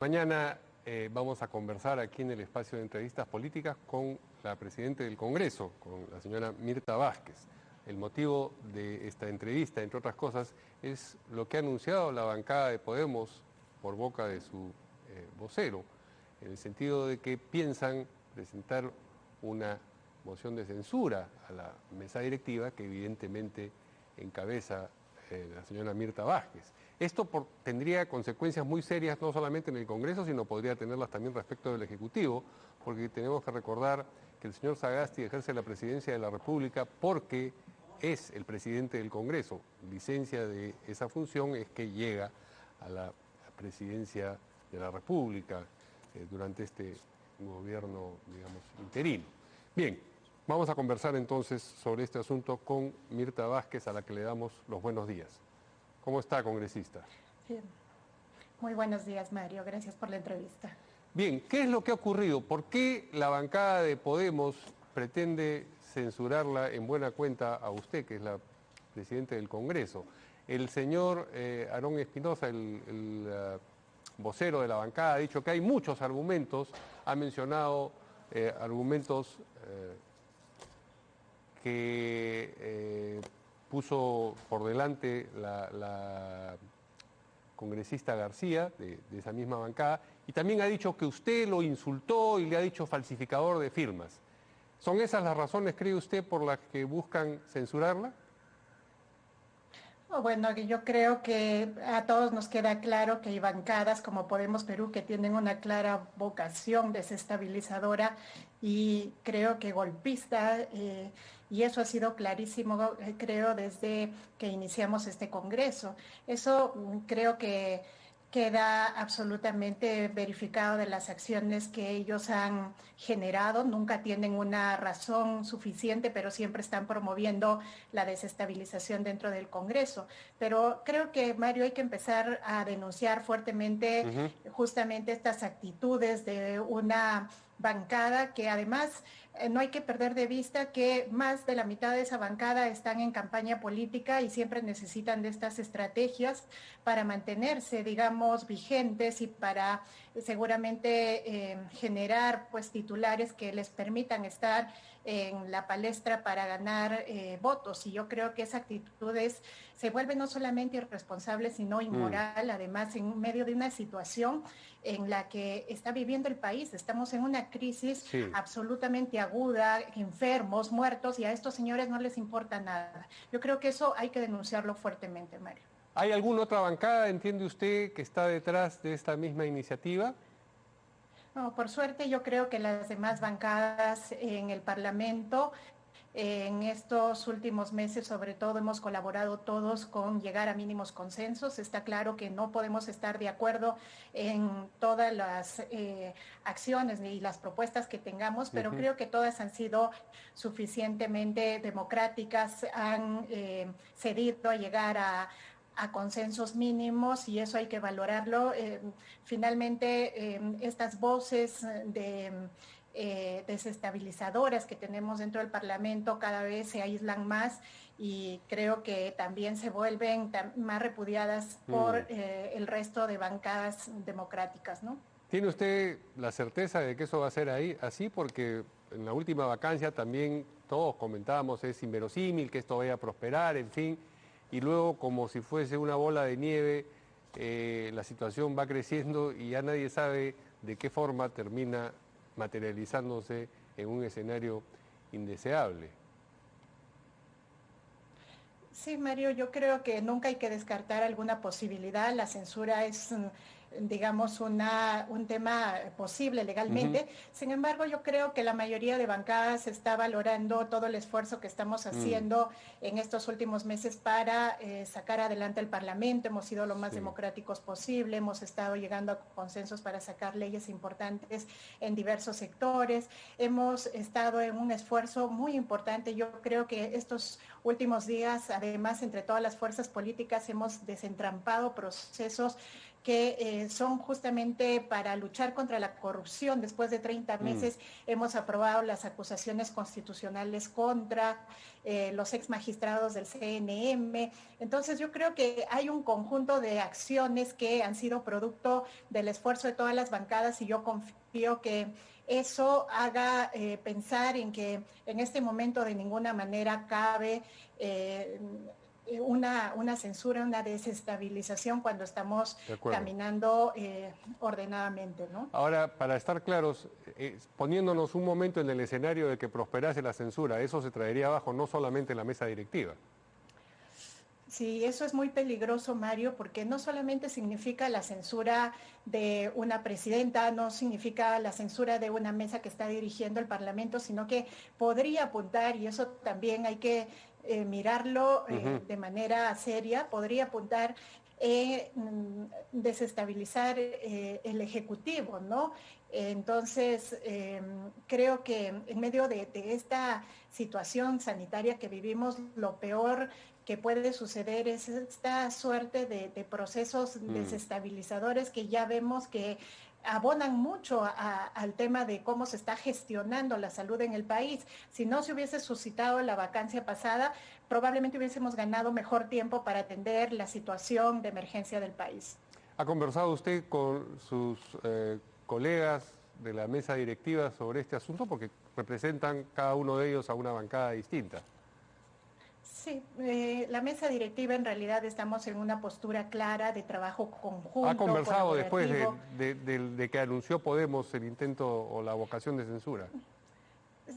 Mañana vamos a conversar aquí en el espacio de entrevistas políticas con la Presidenta del Congreso, con la señora Mirta Vázquez. El motivo de esta entrevista, entre otras cosas, es lo que ha anunciado la bancada de Podemos por boca de su vocero, en el sentido de que piensan presentar una moción de censura a la mesa directiva que evidentemente encabeza la señora Mirta Vázquez. Esto tendría consecuencias muy serias no solamente en el Congreso, sino podría tenerlas también respecto del Ejecutivo, porque tenemos que recordar que el señor Sagasti ejerce la presidencia de la República porque es el presidente del Congreso. Licencia de esa función es que llega a la presidencia de la República durante este gobierno, digamos, interino. Bien, vamos a conversar entonces sobre este asunto con Mirta Vázquez, a la que le damos los buenos días. ¿Cómo está, congresista? Bien. Muy buenos días, Mario. Gracias por la entrevista. Bien, ¿qué es lo que ha ocurrido? ¿Por qué la bancada de Podemos pretende censurarla en buena cuenta a usted, que es la presidenta del Congreso? El señor Aarón Espinosa, el vocero de la bancada, ha dicho que hay muchos argumentos, ha mencionado argumentos que puso por delante la congresista García, de esa misma bancada, y también ha dicho que usted lo insultó y le ha dicho falsificador de firmas. ¿Son esas las razones, cree usted, por las que buscan censurarla? Bueno, yo creo que a todos nos queda claro que hay bancadas como Podemos Perú que tienen una clara vocación desestabilizadora y creo que golpista, y eso ha sido clarísimo, creo, desde que iniciamos este Congreso. Eso creo que queda absolutamente verificado de las acciones que ellos han generado. Nunca tienen una razón suficiente, pero siempre están promoviendo la desestabilización dentro del Congreso. Pero creo que, Mario, hay que empezar a denunciar fuertemente justamente estas actitudes de una bancada que además no hay que perder de vista que más de la mitad de esa bancada están en campaña política y siempre necesitan de estas estrategias para mantenerse, digamos, vigentes y para seguramente generar pues titulares que les permitan estar en la palestra para ganar votos. Y yo creo que esa actitud se vuelve no solamente irresponsable, sino inmoral, además en medio de una situación en la que está viviendo el país. Estamos en una crisis absolutamente aguda, enfermos, muertos, y a estos señores no les importa nada. Yo creo que eso hay que denunciarlo fuertemente, Mario. ¿Hay alguna otra bancada, entiende usted, que está detrás de esta misma iniciativa? No, por suerte yo creo que las demás bancadas en el Parlamento en estos últimos meses, sobre todo, hemos colaborado todos con llegar a mínimos consensos. Está claro que no podemos estar de acuerdo en todas las acciones ni las propuestas que tengamos, pero creo que todas han sido suficientemente democráticas, han cedido a llegar a consensos mínimos y eso hay que valorarlo. Finalmente, estas voces desestabilizadoras que tenemos dentro del Parlamento cada vez se aíslan más y creo que también se vuelven más repudiadas por el resto de bancadas democráticas, ¿no? ¿Tiene usted la certeza de que eso va a ser así? Porque en la última vacancia también todos comentábamos es inverosímil que esto vaya a prosperar, en fin, y luego como si fuese una bola de nieve, la situación va creciendo y ya nadie sabe de qué forma termina materializándose en un escenario indeseable. Sí, Mario, yo creo que nunca hay que descartar alguna posibilidad. La censura es, digamos, un tema posible legalmente. Sin embargo, yo creo que la mayoría de bancadas está valorando todo el esfuerzo que estamos haciendo en estos últimos meses para sacar adelante el Parlamento. Hemos sido lo más democráticos posible, hemos estado llegando a consensos para sacar leyes importantes en diversos sectores. Hemos estado en un esfuerzo muy importante. Yo creo que estos últimos días, además, entre todas las fuerzas políticas hemos desentrampado procesos que son justamente para luchar contra la corrupción. Después de 30 meses hemos aprobado las acusaciones constitucionales contra los ex magistrados del CNM. Entonces yo creo que hay un conjunto de acciones que han sido producto del esfuerzo de todas las bancadas y yo confío que eso haga pensar en que en este momento de ninguna manera cabe una censura, una desestabilización cuando estamos caminando ordenadamente, ¿no? Ahora, para estar claros, poniéndonos un momento en el escenario de que prosperase la censura, eso se traería abajo no solamente la mesa directiva. Sí, eso es muy peligroso, Mario, porque no solamente significa la censura de una presidenta, no significa la censura de una mesa que está dirigiendo el Parlamento, sino que podría apuntar, y eso también hay que mirarlo de manera seria, podría apuntar desestabilizar el Ejecutivo, ¿no? Entonces, creo que en medio de esta situación sanitaria que vivimos, lo peor que puede suceder es esta suerte de procesos desestabilizadores que ya vemos que abonan mucho al tema de cómo se está gestionando la salud en el país. Si no se hubiese suscitado la vacancia pasada, probablemente hubiésemos ganado mejor tiempo para atender la situación de emergencia del país. ¿Ha conversado usted con sus colegas de la mesa directiva sobre este asunto? Porque representan cada uno de ellos a una bancada distinta. Sí, la mesa directiva en realidad estamos en una postura clara de trabajo conjunto. ¿Ha conversado después de que anunció Podemos el intento o la vocación de censura?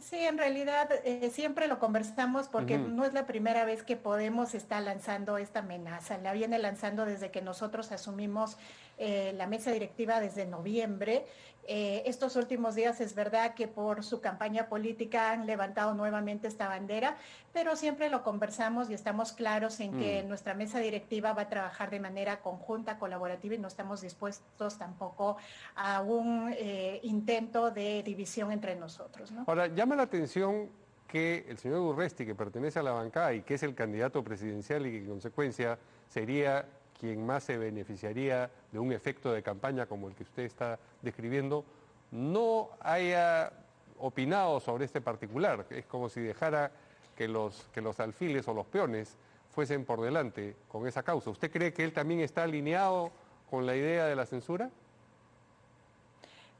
Sí, en realidad siempre lo conversamos porque no es la primera vez que Podemos está lanzando esta amenaza. La viene lanzando desde que nosotros asumimos la mesa directiva desde noviembre. Estos últimos días es verdad que por su campaña política han levantado nuevamente esta bandera, pero siempre lo conversamos y estamos claros en que nuestra mesa directiva va a trabajar de manera conjunta, colaborativa y no estamos dispuestos tampoco a un intento de división entre nosotros, ¿no? Ahora, llama la atención que el señor Urresti, que pertenece a la bancada y que es el candidato presidencial y que en consecuencia sería quien más se beneficiaría de un efecto de campaña como el que usted está describiendo, no haya opinado sobre este particular. Es como si dejara que los alfiles o los peones fuesen por delante con esa causa. ¿Usted cree que él también está alineado con la idea de la censura?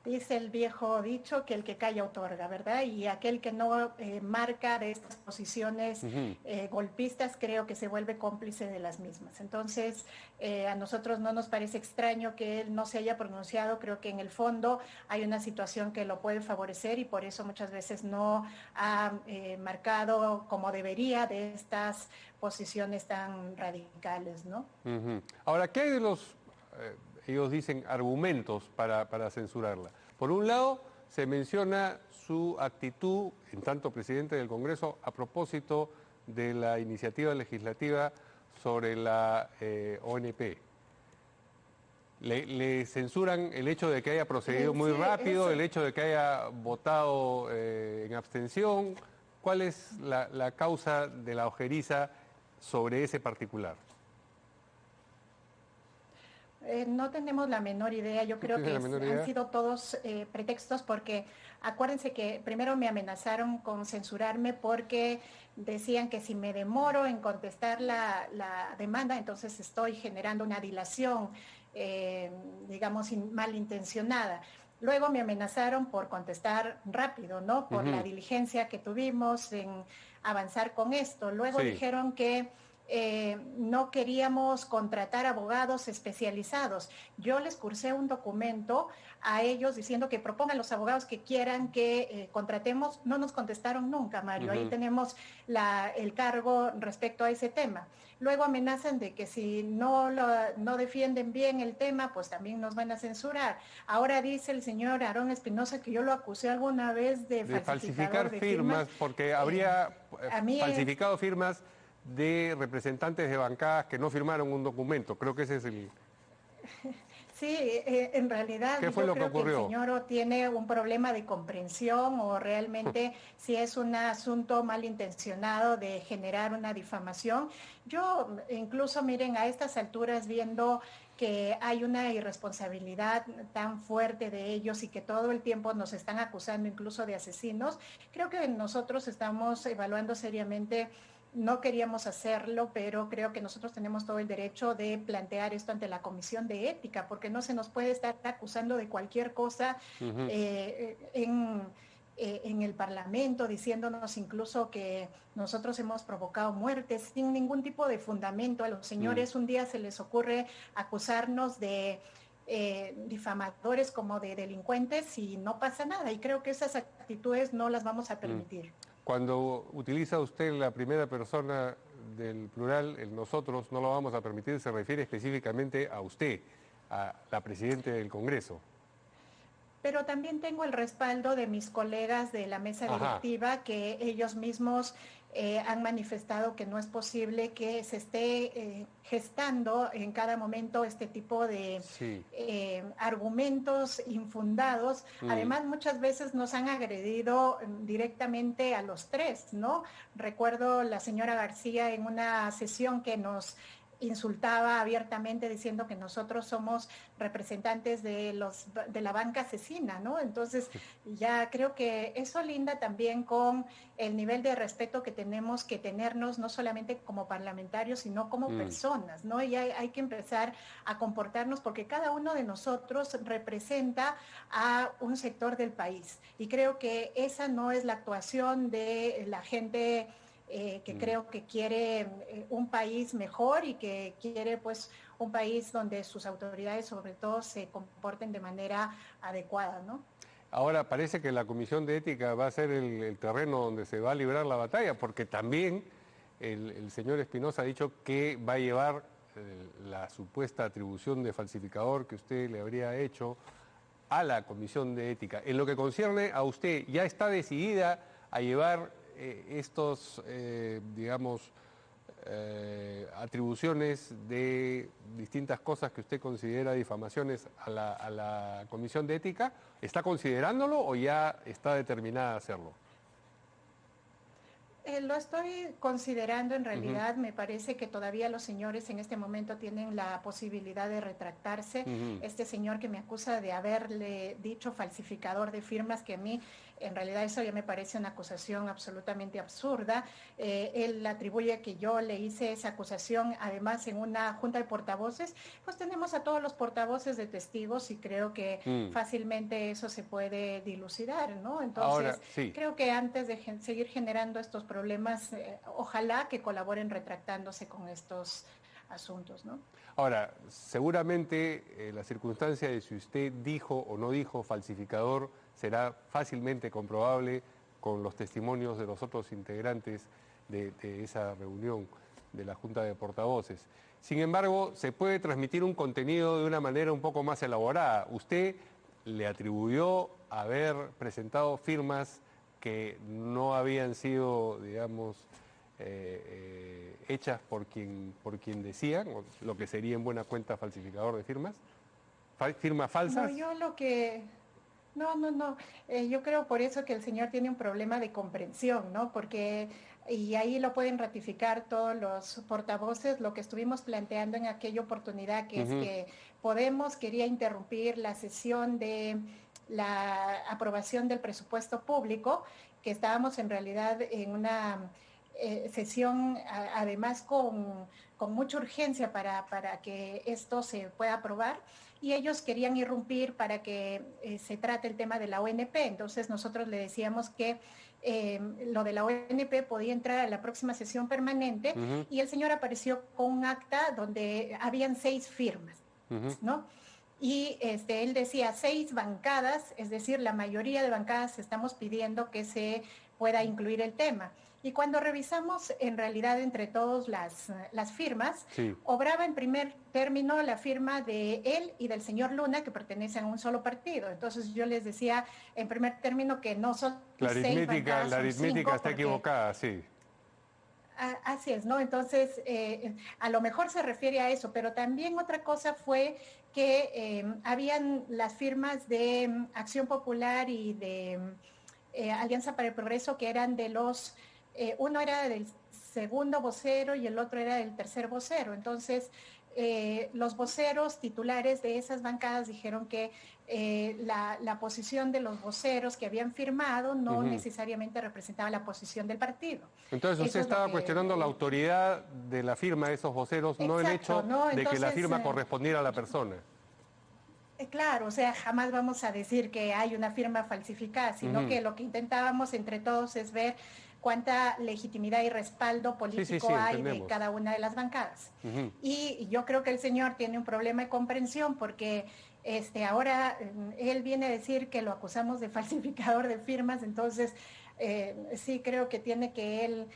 Dice el viejo dicho que el que calla otorga, ¿verdad? Y aquel que no marca de estas posiciones golpistas creo que se vuelve cómplice de las mismas. Entonces, a nosotros no nos parece extraño que él no se haya pronunciado. Creo que en el fondo hay una situación que lo puede favorecer y por eso muchas veces no ha marcado como debería de estas posiciones tan radicales, ¿no? Ahora, ¿qué hay de los... ellos dicen argumentos para censurarla? Por un lado, se menciona su actitud, en tanto presidente del Congreso, a propósito de la iniciativa legislativa sobre la ONP. Le censuran el hecho de que haya procedido muy rápido, el hecho de que haya votado en abstención. ¿Cuál es la causa de la ojeriza sobre ese particular? No tenemos la menor idea, yo creo que han sido todos pretextos porque acuérdense que primero me amenazaron con censurarme porque decían que si me demoro en contestar la demanda, entonces estoy generando una dilación, digamos, malintencionada. Luego me amenazaron por contestar rápido, ¿no? Por la diligencia que tuvimos en avanzar con esto. Luego dijeron que no queríamos contratar abogados especializados. Yo les cursé un documento a ellos diciendo que propongan los abogados que quieran que contratemos. No nos contestaron nunca, Mario. Ahí tenemos el cargo respecto a ese tema. Luego amenazan de que si no defienden bien el tema, pues también nos van a censurar. Ahora dice el señor Aarón Espinosa que yo lo acusé alguna vez de falsificar firmas, porque habría falsificado firmas de representantes de bancadas que no firmaron un documento. Creo que ese es el... Sí, en realidad ¿qué fue lo que ocurrió? el señor tiene un problema de comprensión o realmente si es un asunto malintencionado de generar una difamación. Yo incluso, miren, a estas alturas viendo que hay una irresponsabilidad tan fuerte de ellos y que todo el tiempo nos están acusando incluso de asesinos, creo que nosotros estamos evaluando seriamente. No queríamos hacerlo, pero creo que nosotros tenemos todo el derecho de plantear esto ante la Comisión de Ética, porque no se nos puede estar acusando de cualquier cosa en el Parlamento, diciéndonos incluso que nosotros hemos provocado muertes sin ningún tipo de fundamento. A los señores un día se les ocurre acusarnos de difamadores como de delincuentes y no pasa nada. Y creo que esas actitudes no las vamos a permitir. Cuando utiliza usted la primera persona del plural, el nosotros, no lo vamos a permitir, se refiere específicamente a usted, a la Presidenta del Congreso. Pero también tengo el respaldo de mis colegas de la mesa directiva, que ellos mismos han manifestado que no es posible que se esté gestando en cada momento este tipo de argumentos infundados. Además, muchas veces nos han agredido directamente a los tres, ¿no? Recuerdo la señora García en una sesión que nos insultaba abiertamente diciendo que nosotros somos representantes de la banca asesina, ¿no? Entonces ya creo que eso linda también con el nivel de respeto que tenemos que tenernos, no solamente como parlamentarios, sino como personas, ¿no? Y hay que empezar a comportarnos porque cada uno de nosotros representa a un sector del país. Y creo que esa no es la actuación de la gente que creo que quiere un país mejor y que quiere pues un país donde sus autoridades sobre todo se comporten de manera adecuada, ¿no? Ahora parece que la Comisión de Ética va a ser el terreno donde se va a librar la batalla, porque también el señor Espinosa ha dicho que va a llevar la supuesta atribución de falsificador que usted le habría hecho a la Comisión de Ética. En lo que concierne a usted, ¿ya está decidida a llevar estos, digamos, atribuciones de distintas cosas que usted considera difamaciones a la Comisión de Ética? ¿Está considerándolo o ya está determinada a hacerlo? Lo estoy considerando en realidad. Me parece que todavía los señores en este momento tienen la posibilidad de retractarse. Este señor que me acusa de haberle dicho falsificador de firmas, que a mí en realidad eso ya me parece una acusación absolutamente absurda. Él atribuye que yo le hice esa acusación, además en una junta de portavoces, pues tenemos a todos los portavoces de testigos y creo que fácilmente eso se puede dilucidar, ¿no? Entonces, ahora, creo que antes de seguir generando estos problemas, ojalá que colaboren retractándose con estos asuntos, ¿no? Ahora, seguramente la circunstancia de si usted dijo o no dijo falsificador será fácilmente comprobable con los testimonios de los otros integrantes de esa reunión de la Junta de Portavoces. Sin embargo, se puede transmitir un contenido de una manera un poco más elaborada. Usted le atribuyó haber presentado firmas que no habían sido, digamos, hechas por quien decían, lo que sería en buena cuenta falsificador de firmas, firmas falsas. No, yo lo que... No. Yo creo por eso que el señor tiene un problema de comprensión, ¿no? Porque, y ahí lo pueden ratificar todos los portavoces, lo que estuvimos planteando en aquella oportunidad, que es que Podemos quería interrumpir la sesión de la aprobación del presupuesto público, que estábamos en realidad en una sesión, además con mucha urgencia para que esto se pueda aprobar, y ellos querían irrumpir para que se trate el tema de la ONP. Entonces nosotros le decíamos que lo de la ONP podía entrar a la próxima sesión permanente, y el señor apareció con un acta donde habían 6 firmas, ¿no? Y él decía 6 bancadas, es decir, la mayoría de bancadas estamos pidiendo que se pueda incluir el tema. Y cuando revisamos en realidad entre todos las firmas, obraba en primer término la firma de él y del señor Luna, que pertenecen a un solo partido. Entonces yo les decía en primer término que no son la aritmética está equivocada, sí. Así es, ¿no? Entonces, a lo mejor se refiere a eso, pero también otra cosa fue que habían las firmas de Acción Popular y de Alianza para el Progreso, que eran de los... uno era del segundo vocero y el otro era del tercer vocero. Entonces, los voceros titulares de esas bancadas dijeron que la posición de los voceros que habían firmado no necesariamente representaba la posición del partido. Entonces usted estaba cuestionando la autoridad de la firma de esos voceros, exacto, no el hecho ¿no? de Entonces, que la firma correspondiera a la persona. Claro, o sea, jamás vamos a decir que hay una firma falsificada, sino que lo que intentábamos entre todos es ver cuánta legitimidad y respaldo político hay de cada una de las bancadas. Y yo creo que el señor tiene un problema de comprensión porque ahora él viene a decir que lo acusamos de falsificador de firmas, entonces sí creo que tiene que él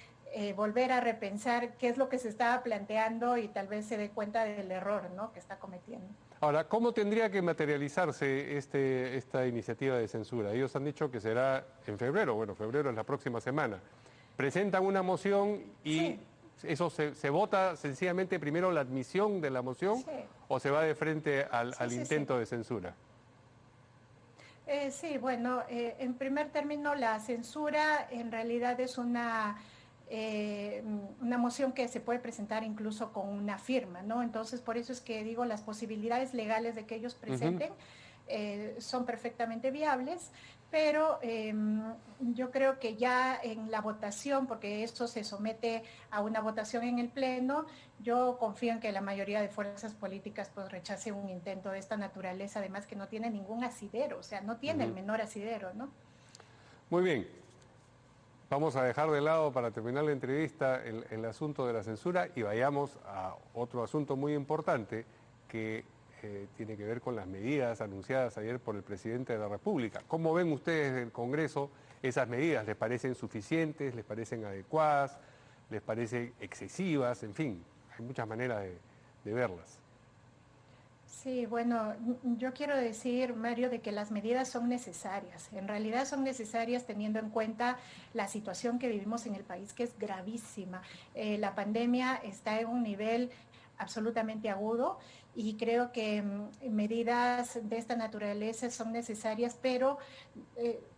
volver a repensar qué es lo que se estaba planteando y tal vez se dé cuenta del error, ¿no?, que está cometiendo. Ahora, ¿cómo tendría que materializarse esta iniciativa de censura? Ellos han dicho que será en febrero, bueno, febrero es la próxima semana. Presentan una moción y eso se vota sencillamente primero la admisión de la moción o se va de frente al intento de censura. Sí, bueno, en primer término la censura en realidad es una moción que se puede presentar incluso con una firma, ¿no? Entonces, por eso es que digo, las posibilidades legales de que ellos presenten son perfectamente viables, pero yo creo que ya en la votación, porque esto se somete a una votación en el Pleno, yo confío en que la mayoría de fuerzas políticas pues rechace un intento de esta naturaleza, además que no tiene ningún asidero, o sea, no tiene el menor asidero, ¿no? Muy bien. Vamos a dejar de lado para terminar la entrevista el asunto de la censura y vayamos a otro asunto muy importante que tiene que ver con las medidas anunciadas ayer por el presidente de la República. ¿Cómo ven ustedes del Congreso esas medidas? ¿Les parecen suficientes? ¿Les parecen adecuadas? ¿Les parecen excesivas? En fin, hay muchas maneras de verlas. Sí, bueno, yo quiero decir, Mario, de que las medidas son necesarias. En realidad son necesarias teniendo en cuenta la situación que vivimos en el país, que es gravísima. La pandemia está en un nivel absolutamente agudo y creo que medidas de esta naturaleza son necesarias, pero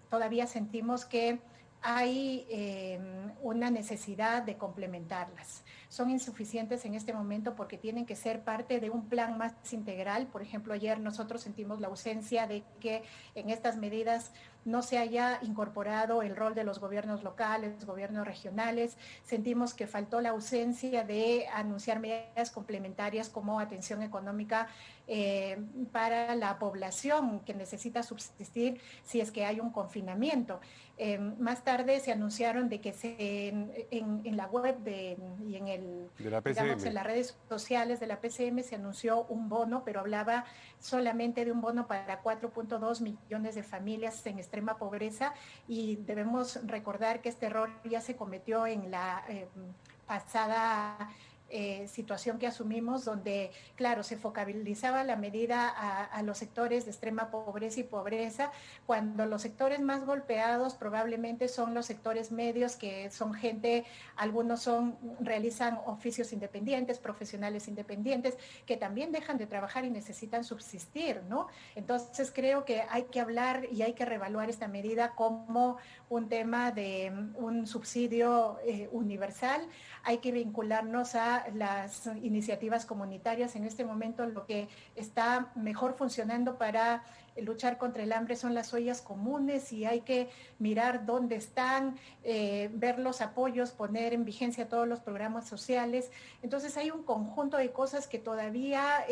todavía sentimos que hay una necesidad de complementarlas. Son insuficientes en este momento porque tienen que ser parte de un plan más integral. Por ejemplo, ayer nosotros sentimos la ausencia de que en estas medidas no se haya incorporado el rol de los gobiernos locales, gobiernos regionales. Sentimos que faltó la ausencia de anunciar medidas complementarias como atención económica para la población que necesita subsistir si es que hay un confinamiento. Más tarde se anunciaron de que en la web y digamos, en las redes sociales de la PCM se anunció un bono, pero hablaba solamente de un bono para 4.2 millones de familias en extrema pobreza, y debemos recordar que este error ya se cometió en la pasada situación que asumimos, donde, claro, se focalizaba la medida a los sectores de extrema pobreza y pobreza, cuando los sectores más golpeados probablemente son los sectores medios, que son gente, algunos realizan oficios independientes, profesionales independientes, que también dejan de trabajar y necesitan subsistir, ¿no? Entonces creo que hay que hablar y hay que reevaluar esta medida como un tema de un subsidio universal. Hay que vincularnos a las iniciativas comunitarias. En este momento lo que está mejor funcionando para luchar contra el hambre son las ollas comunes, y hay que mirar dónde están, ver los apoyos, poner en vigencia todos los programas sociales. Entonces hay un conjunto de cosas que todavía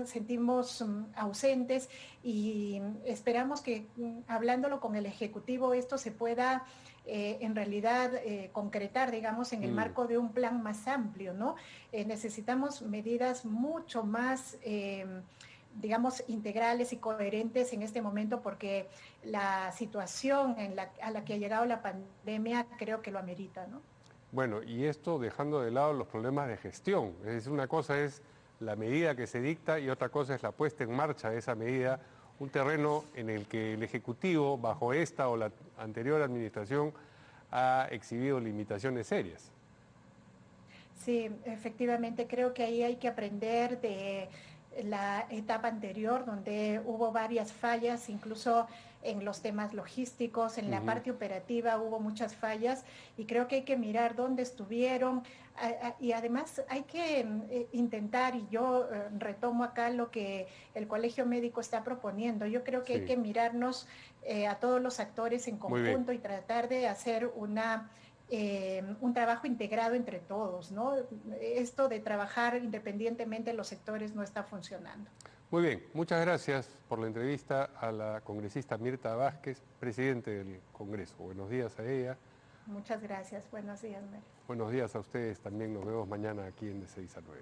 sentimos ausentes, y esperamos que hablándolo con el Ejecutivo esto se pueda en realidad concretar, digamos, en el marco de un plan más amplio, ¿no? Necesitamos medidas mucho más digamos, integrales y coherentes en este momento, porque la situación a la que ha llegado la pandemia creo que lo amerita, ¿no? Bueno, y esto dejando de lado los problemas de gestión. Es decir, una cosa es la medida que se dicta y otra cosa es la puesta en marcha de esa medida, un terreno en el que el Ejecutivo, bajo esta o la anterior administración, ha exhibido limitaciones serias. Sí, efectivamente, creo que ahí hay que aprender de la etapa anterior, donde hubo varias fallas, incluso en los temas logísticos, en la parte operativa hubo muchas fallas, y creo que hay que mirar dónde estuvieron, y además hay que intentar, y yo retomo acá lo que el Colegio Médico está proponiendo, yo creo que hay que mirarnos a todos los actores en conjunto y tratar de hacer un trabajo integrado entre todos, ¿no? Esto de trabajar independientemente de los sectores no está funcionando. Muy bien, muchas gracias por la entrevista a la congresista Mirta Vázquez, presidente del Congreso. Buenos días a ella. Muchas gracias, buenos días, Mary. Buenos días a ustedes, también nos vemos mañana aquí en De 6 a 9.